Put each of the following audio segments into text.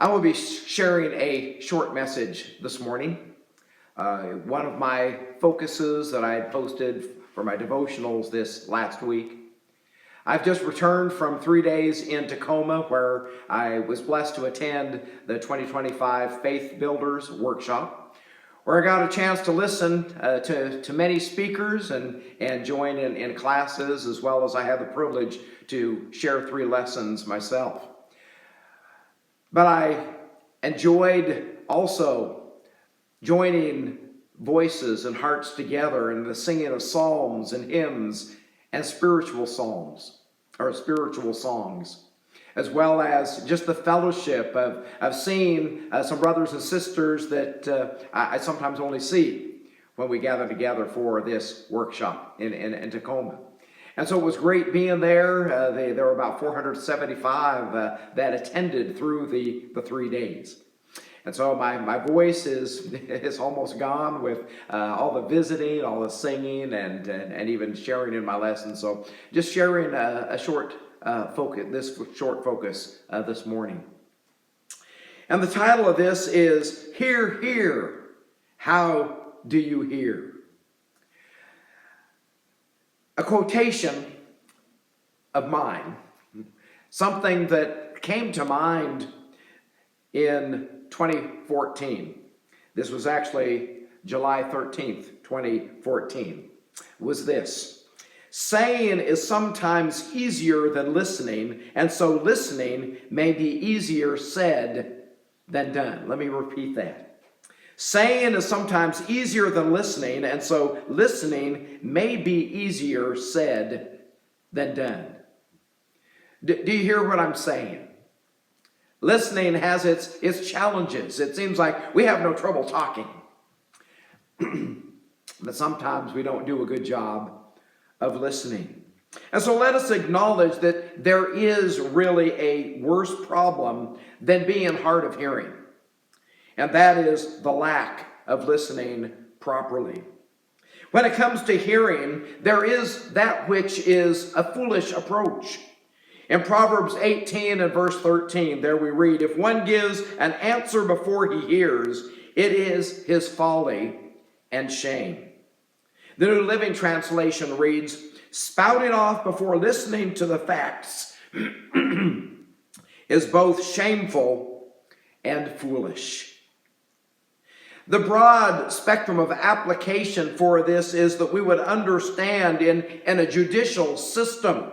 I will be sharing a short message this morning. One of my focuses that I had posted for my devotionals this last week. I've just returned from 3 days in Tacoma, where I was blessed to attend the 2025 Faith Builders Workshop, where I got a chance to listen to many speakers and join in classes, as well as I had the privilege to share 3 lessons myself. But I enjoyed also joining voices and hearts together in the singing of psalms and hymns and spiritual songs, as well as just the fellowship of seeing some brothers and sisters that I sometimes only see when we gather together for this workshop in Tacoma. And so it was great being there. There were about 475 that attended through the 3 days. And so my voice is almost gone with all the visiting, all the singing, and even sharing in my lessons. So just sharing a short focus this morning. And the title of this is "Hear, Hear, How Do You Hear?" A quotation of mine, something that came to mind in 2014. This was actually July 13th, 2014, was this: saying is sometimes easier than listening, and so listening may be easier said than done. Let me repeat that. Saying is sometimes easier than listening, and so listening may be easier said than done. Do you hear what I'm saying? Listening has its challenges. It seems like we have no trouble talking. But sometimes we don't do a good job of listening. And so let us acknowledge that there is really a worse problem than being hard of hearing. And that is the lack of listening properly. When it comes to hearing, there is that which is a foolish approach. In Proverbs 18 and verse 13, there we read, "If one gives an answer before he hears, it is his folly and shame." The New Living Translation reads, "Spouting off before listening to the facts is both shameful and foolish." The broad spectrum of application for this is that we would understand in a judicial system,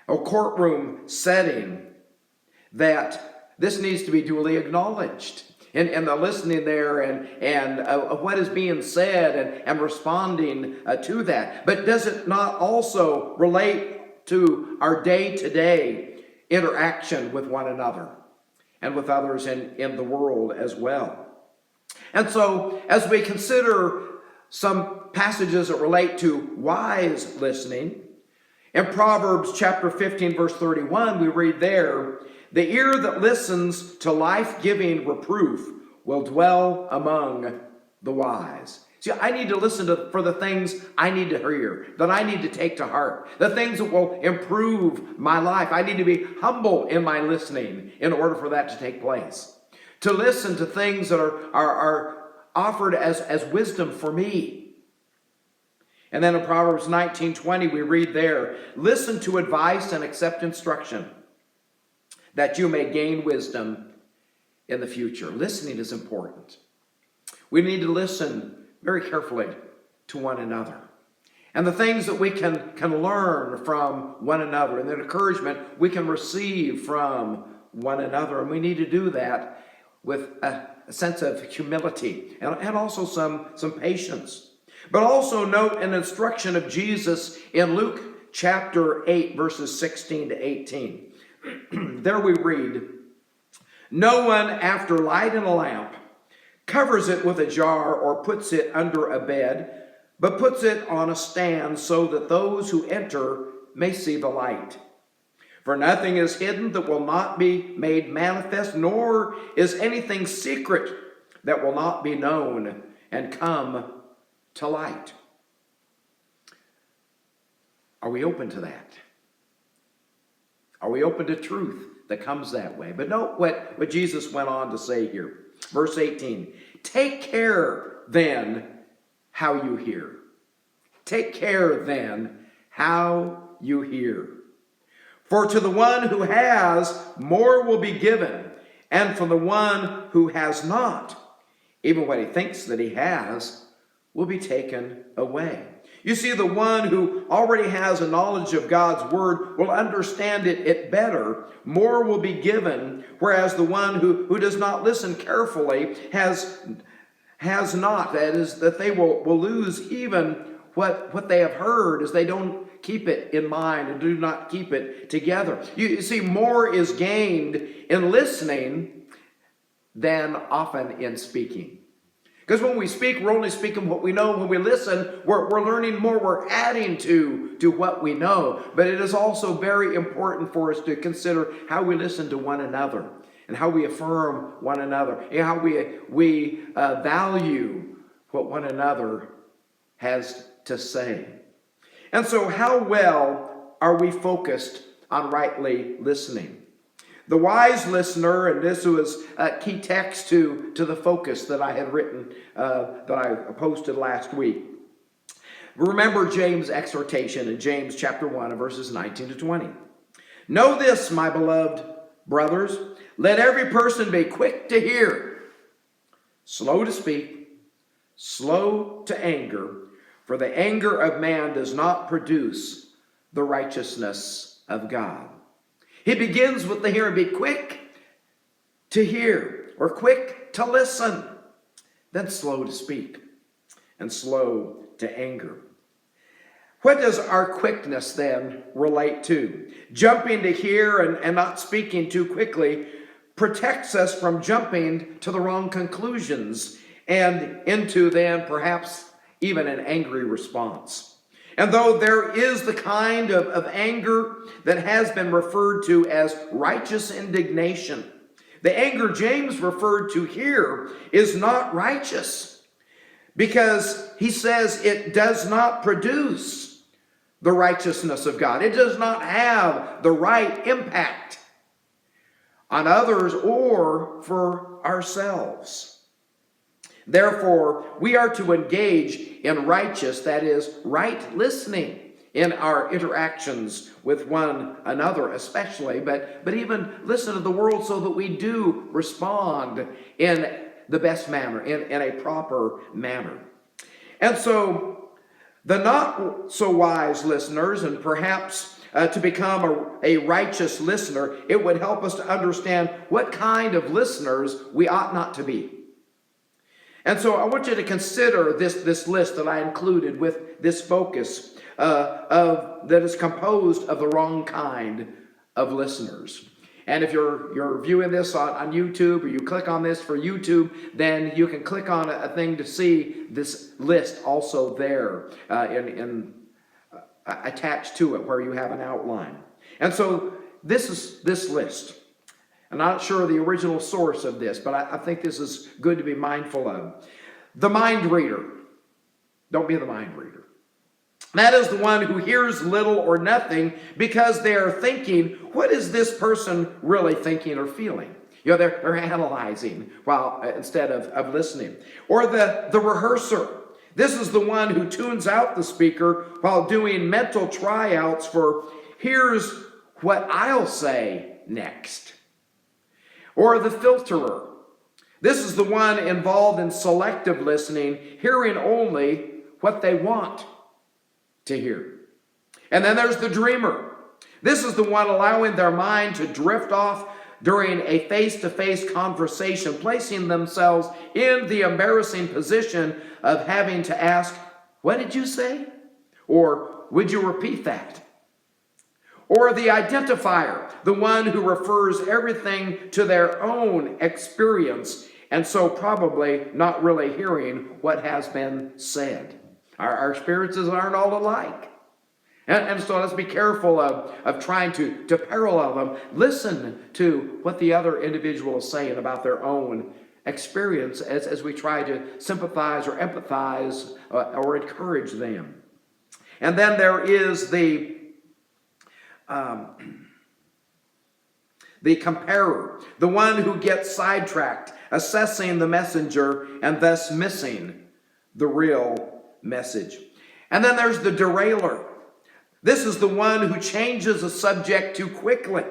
a courtroom setting, that this needs to be duly acknowledged in the listening there and what is being said and responding to that. But does it not also relate to our day-to-day interaction with one another and with others in the world as well? And so, as we consider some passages that relate to wise listening, in Proverbs chapter 15, verse 31, we read there, "The ear that listens to life-giving reproof will dwell among the wise." See, I need to listen for the things I need to hear, that I need to take to heart, the things that will improve my life. I need to be humble in my listening in order for that to take place. To listen to things that are offered as wisdom for me. And then in Proverbs 19:20, we read there, "Listen to advice and accept instruction, that you may gain wisdom in the future." Listening is important. We need to listen very carefully to one another. And the things that we can learn from one another, and the encouragement we can receive from one another. And we need to do that with a sense of humility and also some patience. But also note an instruction of Jesus in Luke chapter 8, verses 16 to 18. There we read, "No one, after lighting a lamp, covers it with a jar or puts it under a bed, but puts it on a stand so that those who enter may see the light. For nothing is hidden that will not be made manifest, nor is anything secret that will not be known and come to light." Are we open to that? Are we open to truth that comes that way. But note what Jesus went on to say here. Verse 18, take care then how you hear. Take care then how you hear. For to the one who has, more will be given, and from the one who has not, even what he thinks that he has will be taken away. You see, the one who already has a knowledge of God's word will understand it better. More will be given, whereas the one who does not listen carefully has not. That is, that they will lose even what they have heard, as they don't keep it in mind and do not keep it together. You see, more is gained in listening than often in speaking. Because when we speak, we're only speaking what we know. When we listen, we're learning more. We're adding to what we know. But it is also very important for us to consider how we listen to one another and how we affirm one another and how we value what one another has to say. And so how well are we focused on rightly listening? The wise listener, and this was a key text to the focus that I had written, that I posted last week. Remember James' exhortation in James chapter 1 and verses 19 to 20. Know this, my beloved brothers, let every person be quick to hear, slow to speak, slow to anger, for the anger of man does not produce the righteousness of God. He begins with the hearing. Be quick to hear, or quick to listen, then slow to speak, and slow to anger. What does our quickness then relate to? Jumping to hear and not speaking too quickly protects us from jumping to the wrong conclusions and into then perhaps even an angry response. And though there is the kind of anger that has been referred to as righteous indignation, the anger James referred to here is not righteous, because he says it does not produce the righteousness of God. It does not have the right impact on others or for ourselves. Therefore, we are to engage in righteous, that is, right listening in our interactions with one another especially, but even listen to the world so that we do respond in the best manner, in a proper manner. And so, the not so wise listeners, and perhaps to become a righteous listener, it would help us to understand what kind of listeners we ought not to be. And so I want you to consider this list that I included with this focus that is composed of the wrong kind of listeners. And if you're viewing this on YouTube, or you click on this for YouTube, then you can click on a thing to see this list also there attached to it, where you have an outline. And so this is this list. I'm not sure of the original source of this, but I think this is good to be mindful of. The mind reader. Don't be the mind reader. That is the one who hears little or nothing because they are thinking, what is this person really thinking or feeling? You know, they're analyzing instead of listening. Or the rehearser. This is the one who tunes out the speaker while doing mental tryouts for, here's what I'll say next. Or the filterer. This is the one involved in selective listening, hearing only what they want to hear. And then there's the dreamer. This is the one allowing their mind to drift off during a face-to-face conversation, placing themselves in the embarrassing position of having to ask, what did you say? Or would you repeat that? Or the identifier, the one who refers everything to their own experience, and so probably not really hearing what has been said. Our experiences aren't all alike. And so let's be careful of trying to parallel them. Listen to what the other individual is saying about their own experience as we try to sympathize or empathize or encourage them. And then there is the the comparer, the one who gets sidetracked, assessing the messenger and thus missing the real message. And then there's the derailer. This is the one who changes a subject too quickly,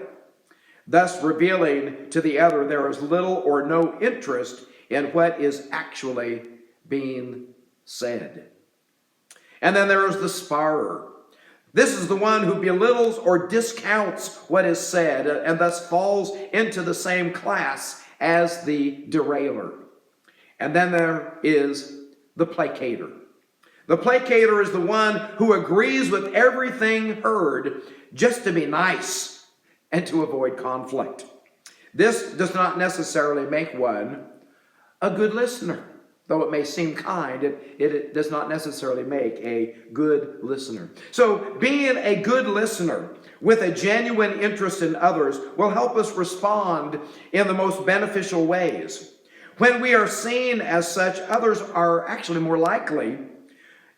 thus revealing to the other there is little or no interest in what is actually being said. And then there is the sparrer. This is the one who belittles or discounts what is said and thus falls into the same class as the derailer. And then there is the placater. The placater is the one who agrees with everything heard just to be nice and to avoid conflict. This does not necessarily make one a good listener. Though it may seem kind, it does not necessarily make a good listener. So being a good listener with a genuine interest in others will help us respond in the most beneficial ways. When we are seen as such, others are actually more likely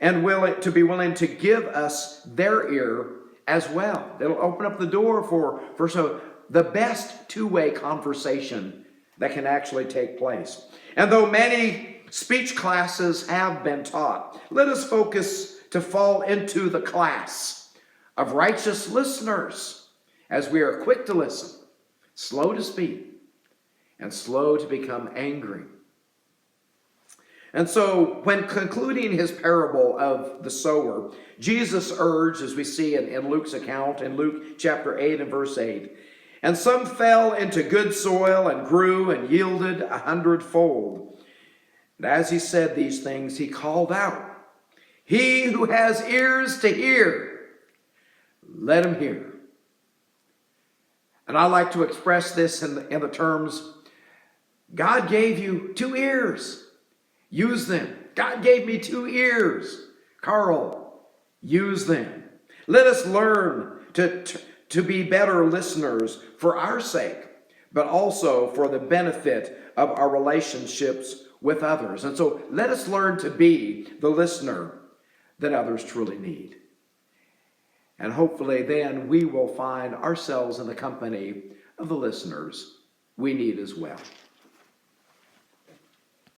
and willing to give us their ear as well. It'll open up the door for the best two-way conversation that can actually take place. And though many speech classes have been taught, let us focus to fall into the class of righteous listeners as we are quick to listen, slow to speak, and slow to become angry. And so when concluding his parable of the sower, Jesus urged, as we see in Luke's account, in Luke chapter 8 and verse 8, and some fell into good soil and grew and yielded 100-fold. And as he said these things, he called out, "He who has ears to hear, let him hear." And I like to express this in the terms, God gave you 2 ears. Use them. God gave me 2 ears. Carl, use them. Let us learn to be better listeners for our sake, but also for the benefit of our relationships with others. And so let us learn to be the listener that others truly need. And hopefully then we will find ourselves in the company of the listeners we need as well.